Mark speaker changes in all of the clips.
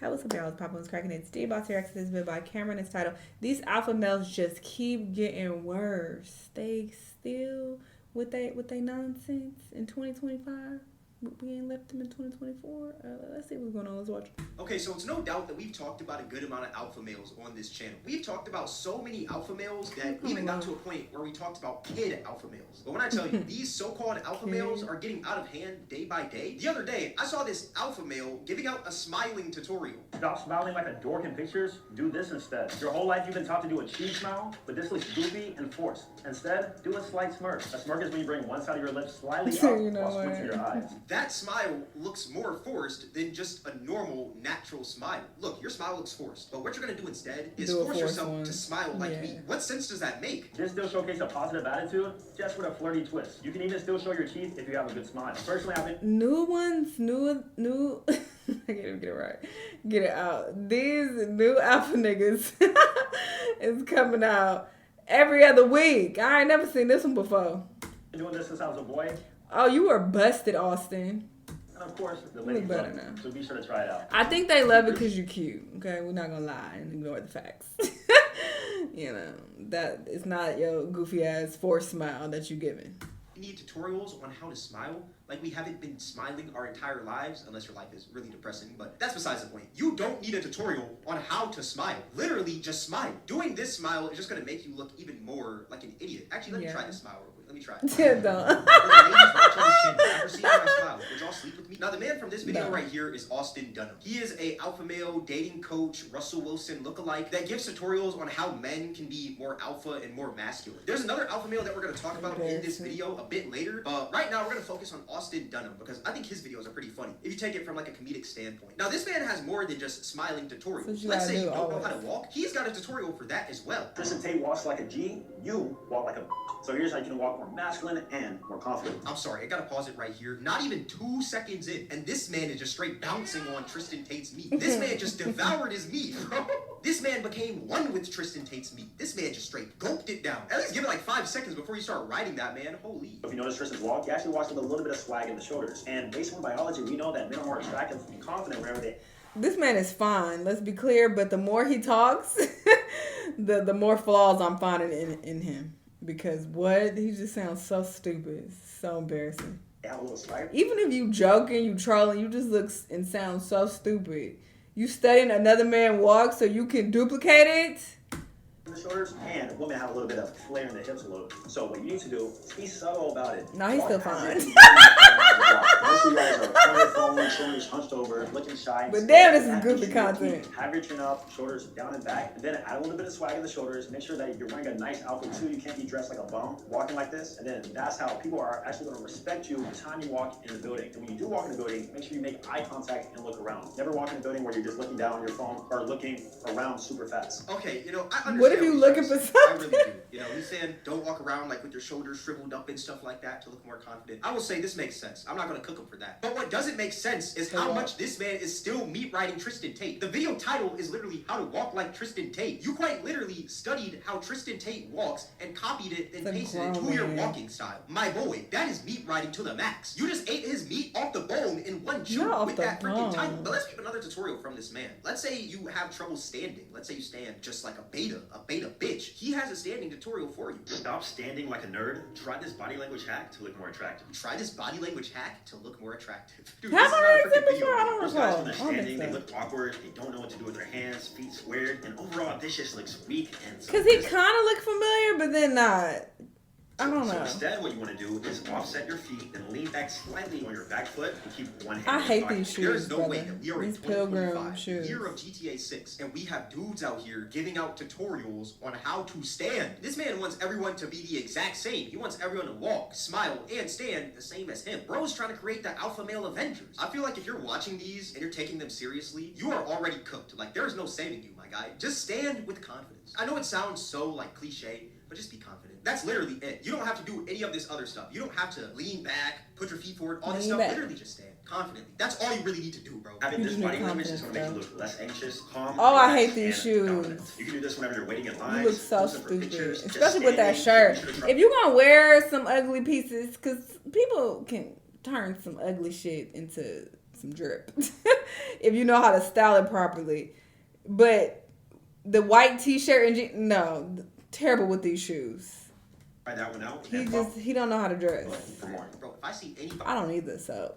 Speaker 1: Hey, what's up, y'all? It's Papa was cracking it. Steve about to react to this video by Cameron. It's titled, These Alpha Males Just Keep Getting Worse. They still with they nonsense in 2025. We ain't left them in 2024. Let's see what's going on. Let's watch.
Speaker 2: Okay, so it's no doubt that we've talked about a good amount of alpha males on this channel. We've talked about so many alpha males that even got to a point where we talked about kid alpha males. But when I tell you, these so-called alpha males are getting out of hand day by day. The other day, I saw this alpha male giving out a smiling tutorial.
Speaker 3: Stop smiling like a dork in pictures. Do this instead. Your whole life you've been taught to do a cheese smile, but this looks goofy and forced. Instead, do a slight smirk. A smirk is when you bring one side of your lips slightly up while squinting your eyes.
Speaker 2: That smile looks more forced than just a normal, natural smile. Look, your smile looks forced, but what you're gonna do instead is force yourself to smile like me. What sense does that make?
Speaker 3: This still showcase a positive attitude, just with a flirty twist. You can even still show your teeth if you have a good smile. Personally, I've been
Speaker 1: new I can't even get it right. Get it out. These new alpha niggas is coming out every other week. I ain't never seen this one before.
Speaker 3: doing this since I was a boy.
Speaker 1: Oh, you were busted, Austin.
Speaker 3: And of course, the ladies love it, so be sure to try it out.
Speaker 1: I think they love it because you're cute. Okay, we're not gonna lie and ignore the facts. You know that it's not your goofy ass forced smile that you giving.
Speaker 2: We need tutorials on how to smile. Like we haven't been smiling our entire lives, unless your life is really depressing, but that's besides the point. You don't need a tutorial on how to smile. Literally, just smile. Doing this smile is just gonna make you look even more like an idiot. Actually, let me try this smile real quick. Let me try it.
Speaker 1: Yeah, don't.
Speaker 2: Would y'all sleep with me? Now, the man from this video right here is Austin Dunham. He is a alpha male dating coach, Russell Wilson lookalike that gives tutorials on how men can be more alpha and more masculine. There's another alpha male that we're going to talk about in this video a bit later. Right now, we're going to focus on Austin Dunham because I think his videos are pretty funny if you take it from like a comedic standpoint. Now, this man has more than just smiling tutorials. Let's say you don't know how to walk. He's got a tutorial for that as well.
Speaker 3: Tristan Tate walks like a G, you walk like a. So here's how you can walk more masculine and more confident.
Speaker 2: I'm sorry, I gotta pause it right here. Not even 2 seconds in, and this man is just straight bouncing on Tristan Tate's meat. This man just devoured his meat, bro. This man became one with Tristan Tate's meat. This man just straight gulped it down. At least give it like 5 seconds before you start riding that, man. Holy.
Speaker 3: If you notice Tristan's walk, he actually walks with a little bit of swag in the shoulders. And based on biology, we know that men are more attractive and confident wherever they.
Speaker 1: This man is fine, let's be clear, but the more he talks, the more flaws I'm finding in him. Because what? He just sounds so stupid. So embarrassing.
Speaker 3: Have a little swag.
Speaker 1: Even if you joking, you trolling, you just look and sound so stupid. You studying another man walk so you can duplicate it?
Speaker 3: In the shoulders, and women have a little bit of flare in the hips a little. So what you need to do is be subtle about it.
Speaker 1: No, he's still fine.
Speaker 3: Most of you guys are on your phone, shoulders hunched over, looking shy.
Speaker 1: But damn, this is goofy content.
Speaker 3: Have your chin up, shoulders down and back, and then add a little bit of swag in the shoulders. Make sure that you're wearing a nice outfit too. You can't be dressed like a bum, walking like this. And then that's how people are actually going to respect you the time you walk in the building. And when you do walk in the building, make sure you make eye contact and look around. Never walk in a building where you're just looking down on your phone or looking around super fast.
Speaker 2: Okay, you know, I understand.
Speaker 1: What if you looking for something?
Speaker 2: I really do. You know, he's saying don't walk around like with your shoulders shriveled up and stuff like that to look more confident. I will say this makes sense. I'm not going to cook him for that. But what doesn't make sense is how much this man is still meat riding Tristan Tate. The video title is literally how to walk like Tristan Tate. You quite literally studied how Tristan Tate walks and copied it and pasted it to your walking style. My boy, that is meat riding to the max. You just ate his meat off the bone in one chew with that freaking title. But let's give another tutorial from this man. Let's say you have trouble standing. Let's say you stand just like a beta bitch. He has a standing tutorial for you.
Speaker 4: Stop standing like a nerd. Try this body language hack to look more attractive.
Speaker 2: Try this body language hack to look more attractive. Dude,
Speaker 1: Have I heard that before? I don't
Speaker 4: Those guys when they're
Speaker 1: recall.
Speaker 4: standing, they look awkward. They don't know what to do with their hands, feet squared, and overall this just looks weak and.
Speaker 1: Because he kind of look familiar, but then not. I don't know.
Speaker 4: So instead, what you want to do is offset your feet and lean back slightly on your back foot and keep one hand.
Speaker 1: I hate
Speaker 4: in
Speaker 1: these
Speaker 4: pocket.
Speaker 1: shoes.
Speaker 2: There is no way that we are in
Speaker 1: These pilgrim
Speaker 2: 2025,
Speaker 1: shoes.
Speaker 2: year of GTA 6, and we have dudes out here giving out tutorials on how to stand. This man wants everyone to be the exact same. He wants everyone to walk, smile, and stand the same as him. Bro's trying to create the alpha male Avengers. I feel like if you're watching these and you're taking them seriously, you are already cooked. Like, there's no saving you, my guy. Just stand with confidence. I know it sounds so, like, cliche, but just be confident. That's literally it. You don't have to do any of this other stuff. You don't have to lean back, put your feet forward, all this stuff. Literally just stand confidently. That's all you really need to do, bro.
Speaker 4: Having this body language is going to make you look less anxious, calm.
Speaker 1: Oh, I hate these shoes.
Speaker 4: You can do this whenever you're waiting in line.
Speaker 1: You look so stupid, especially with that shirt. If you're gonna wear some ugly pieces, because people can turn some ugly shit into some drip. If you know how to style it properly. But the white t-shirt and jeans, no, terrible with these shoes.
Speaker 4: Try that one out.
Speaker 1: He don't know how to dress.
Speaker 4: For more.
Speaker 2: Bro, if I see anybody,
Speaker 1: I don't either, so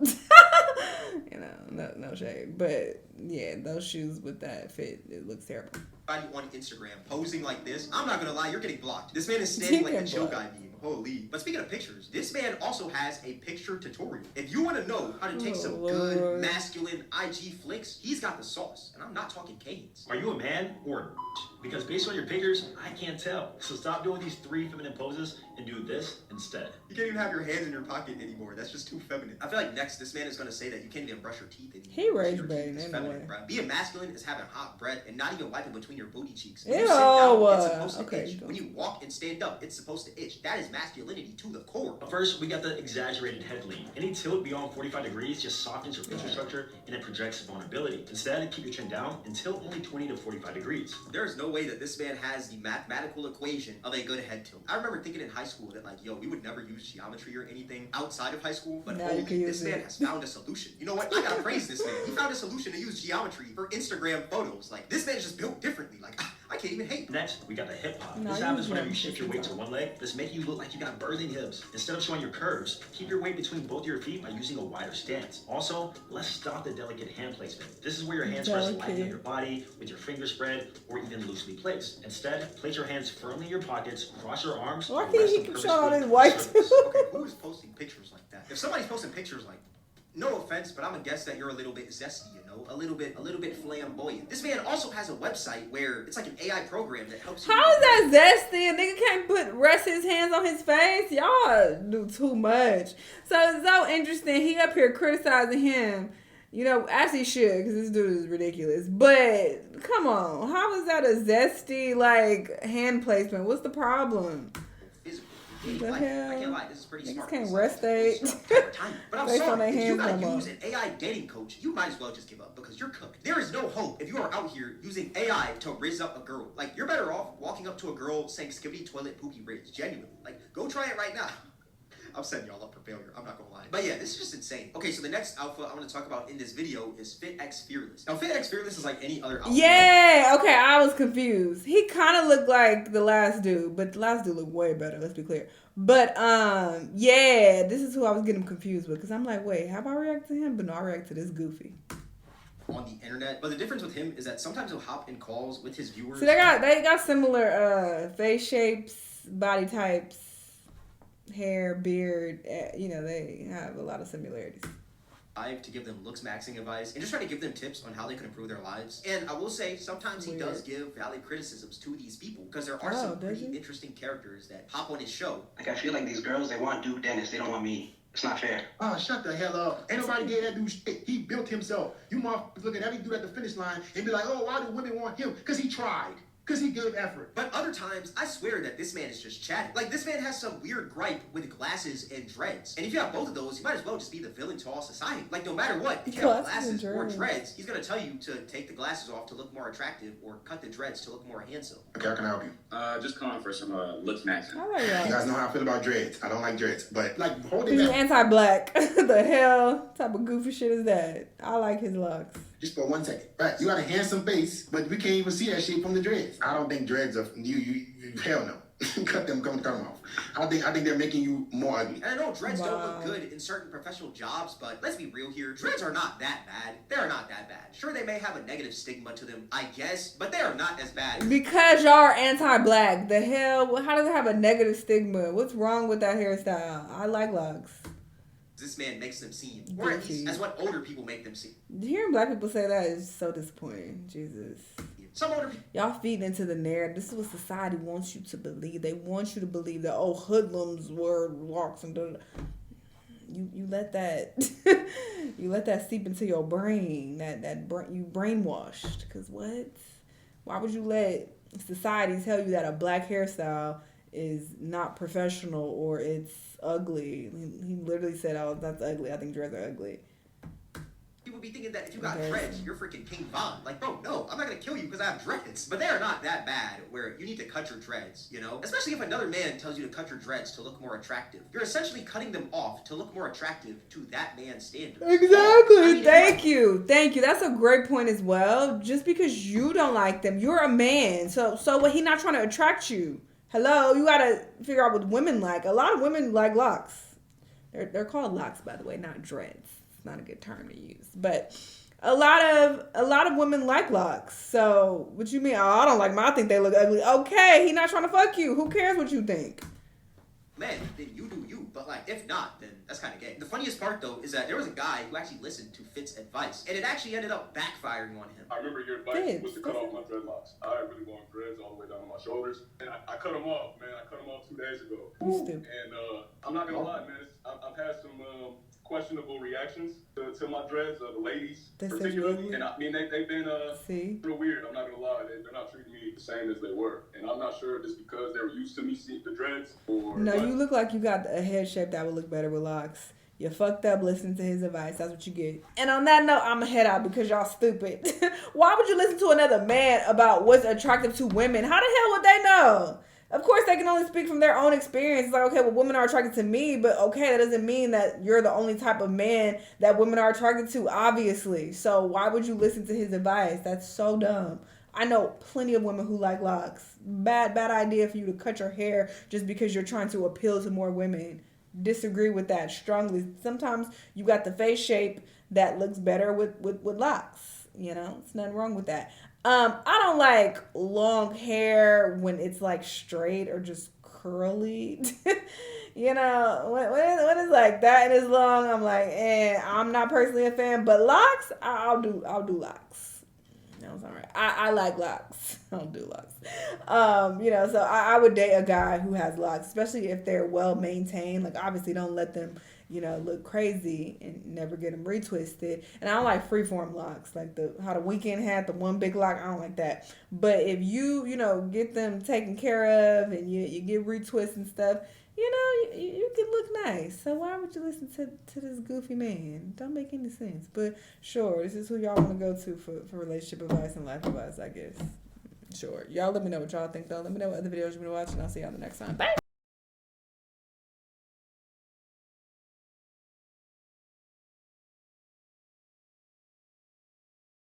Speaker 1: no shade. But yeah, those shoes with that fit, it looks terrible.
Speaker 2: on Instagram posing like this, I'm not gonna lie, you're getting blocked. This man is standing like the chill guy meme. Holy. But speaking of pictures, this man also has a picture tutorial. If you want to know how to take some good masculine IG flicks, he's got the sauce. And I'm not talking canes.
Speaker 3: Are you a man or a bitch? Because based on your pictures, I can't tell. So stop doing these 3 feminine poses and do this instead.
Speaker 2: You can't even have your hands in your pocket anymore. That's just too feminine. I feel like next, this man is going to say that you can't even brush your teeth anymore.
Speaker 1: He rage baiting anyway.
Speaker 2: Being masculine is having hot breath and not even wiping between your booty cheeks.
Speaker 1: Ew.
Speaker 2: When you sit down, it's supposed to itch.
Speaker 1: Go.
Speaker 2: When you walk and stand up, it's supposed to itch. That is masculinity to the core.
Speaker 3: First, we got the exaggerated head lean. Any tilt beyond 45 degrees just softens your facial structure and it projects vulnerability. Instead, keep your chin down and tilt only 20 to 45 degrees.
Speaker 2: There is no way that this man has the mathematical equation of a good head tilt. I remember thinking in high school that like, yo, we would never use geometry or anything outside of high school, but holy, this man has found a solution. You know what? I gotta praise this man. He found a solution to use geometry for Instagram photos. Like, this man is just built differently. Like, I can't even hate.
Speaker 3: Next, we got the hip hop. This happens whenever you shift your weight to one leg. This makes you look like you got birthing hips. Instead of showing your curves, keep your weight between both your feet by using a wider stance. Also, let's stop the delicate hand placement. This is where your hands rest lightly on your body with your fingers spread or even loosely placed. Instead, place your hands firmly in your pockets, cross your arms.
Speaker 1: Why can't he keep showing all his white?
Speaker 2: Okay, who is posting pictures like that? If somebody's posting pictures like, no offense, but I'm gonna guess that you're a little bit zesty, you know, a little bit flamboyant. This man also has a website where it's like an AI program that helps you.
Speaker 1: How is that zesty? A nigga can't rest his hands on his face. Y'all do too much. So it's so interesting. He up here criticizing him. You know, as he should, because this dude is ridiculous. But come on, how is that a zesty like hand placement? What's the problem?
Speaker 2: The hell? I can't lie, this is pretty smart.
Speaker 1: Can't rest they.
Speaker 2: But I'm sorry, if you gotta use an AI dating coach, you might as well just give up because you're cooked. There is no hope if you are out here using AI to rizz up a girl. Like, you're better off walking up to a girl saying skibbity toilet pookie rizz. Genuinely. Like, go try it right now. I'm setting y'all up for failure. I'm not gonna lie. But yeah, this is just insane. Okay, so the next outfit I'm gonna talk about in this video is Fit X Fearless. Now, Fit X Fearless is like any other outfit.
Speaker 1: Yeah, okay, I was confused. He kind of looked like the last dude, but the last dude looked way better, let's be clear. But, yeah, this is who I was getting confused with. Because I'm like, wait, have I reacted to him? But no, I react to this goofy.
Speaker 2: On the internet. But the difference with him is that sometimes he'll hop in calls with his viewers.
Speaker 1: So they got similar face shapes, body types, hair, beard, you know, they have a lot of similarities.
Speaker 2: To give them looks maxing advice and just try to give them tips on how they can improve their lives. And I will say, sometimes he does give valid criticisms to these people because there are some pretty interesting characters that hop on his show.
Speaker 5: Like, I feel like these girls, they want Duke Dennis, they don't want me. It's not fair.
Speaker 6: Oh, shut the hell up. Ain't nobody gave that dude shit. He built himself. You motherfuckers look at every dude at the finish line and be like, oh, why do women want him? Because he tried. Because he gave effort.
Speaker 2: But other times, I swear that this man is just chatting. Like, this man has some weird gripe with glasses and dreads. And if you have both of those, you might as well just be the villain to all society. Like, no matter what, if you have glasses or dreads, he's going to tell you to take the glasses off to look more attractive or cut the dreads to look more handsome.
Speaker 6: Okay, how can I help you?
Speaker 7: Just calling for some looks maxing.
Speaker 6: You guys know how I feel about dreads. I don't like dreads, but like, hold it
Speaker 1: He's
Speaker 6: back.
Speaker 1: anti-black. The hell type of goofy shit is that? I like his locks.
Speaker 6: Just for 1 second. Right, you got a handsome face, but we can't even see that shit from the dreads. I don't think dreads are you hell no. cut them off. I think they're making you more ugly.
Speaker 2: And I know dreads don't look good in certain professional jobs, but let's be real here. Dreads are not that bad. They are not that bad. Sure, they may have a negative stigma to them, I guess, but they are not as bad.
Speaker 1: Because y'all are anti-black. The hell? How does it have a negative stigma? What's wrong with that hairstyle? I like locks.
Speaker 2: This man makes them seem, or at least as what older people make them seem.
Speaker 1: Hearing black people say that is so disappointing. Jesus.
Speaker 2: Some older people.
Speaker 1: Y'all feeding into the narrative. This is what society wants you to believe. They want you to believe that, oh, hoodlums wear locks and you let that you let that seep into your brain. You brainwashed. Because what? Why would you let society tell you that a black hairstyle is not professional or it's ugly? He literally said, oh, that's ugly. I think dreads are ugly.
Speaker 2: People be thinking that if you got
Speaker 1: Okay.
Speaker 2: dreads, you're freaking King Von. Like, bro, no, I'm not gonna kill you because I have dreads. But they are not that bad where you need to cut your dreads, you know? Especially if another man tells you to cut your dreads to look more attractive. You're essentially cutting them off to look more attractive to that man's standards.
Speaker 1: Exactly.
Speaker 2: I mean,
Speaker 1: Thank you. Thank you. That's a great point as well. Just because you don't like them, you're a man. So what? He not trying to attract you. Hello, you gotta figure out what women like. A lot of women like locks. They're called locks, by the way, not dreads. It's not a good term to use, but a lot of women like locks. So what you mean? Oh, I don't like mine. I think they look ugly. Okay, he not trying to fuck you. Who cares what you think?
Speaker 2: man, then you do you. But like, if not, then that's kind of gay. The funniest part though is that there was a guy who actually listened to Fitz's advice, and it actually ended up backfiring on him.
Speaker 8: I remember your advice was to cut off my dreadlocks. I had really long dreads all the way down to my shoulders, and I cut them off, man. I cut them off 2 days ago.
Speaker 1: You stupid.
Speaker 8: And I'm not gonna lie, man. I've had some questionable reactions to my dreads, the ladies
Speaker 1: They said
Speaker 8: particularly,
Speaker 1: really?
Speaker 8: and I mean they've been
Speaker 1: See?
Speaker 8: real weird. I'm not gonna lie, they're not treating me the same as they were, and I'm not sure if it's because they were used to me seeing the dreads or.
Speaker 1: No,
Speaker 8: what.
Speaker 1: you look like you got a head shape that would look better with locks. You fucked up listening to his advice. That's what you get. And on that note, I'm going to head out because y'all stupid. Why would you listen to another man about what's attractive to women? How the hell would they know? Of course, they can only speak from their own experience. It's like, okay, well, women are attracted to me, but okay, that doesn't mean that you're the only type of man that women are attracted to, obviously. So why would you listen to his advice? That's so dumb. I know plenty of women who like locks. Bad idea for you to cut your hair just because you're trying to appeal to more women. Disagree with that strongly. Sometimes you got the face shape that looks better with locks. You know, it's nothing wrong with that. I don't like long hair when it's like straight or just curly. You know, when it's like that and it's long, I'm like, I'm not personally a fan. But locks, I'll do locks. No, it's all right. I like locks. I don't do locks. You know, so I would date a guy who has locks, especially if they're well maintained. Like, obviously, don't let them, you know, look crazy and never get them retwisted. And I don't like freeform locks, like how the Weeknd had the one big lock. I don't like that. But if you know, get them taken care of and you get retwists and stuff, you know, you can look nice. So why would you listen to this goofy man? Don't make any sense. But sure, this is who y'all want to go to for relationship advice and life advice, I guess. Sure. Y'all let me know what y'all think, though. Let me know what other videos you want to watch, and I'll see y'all the next time. Bye.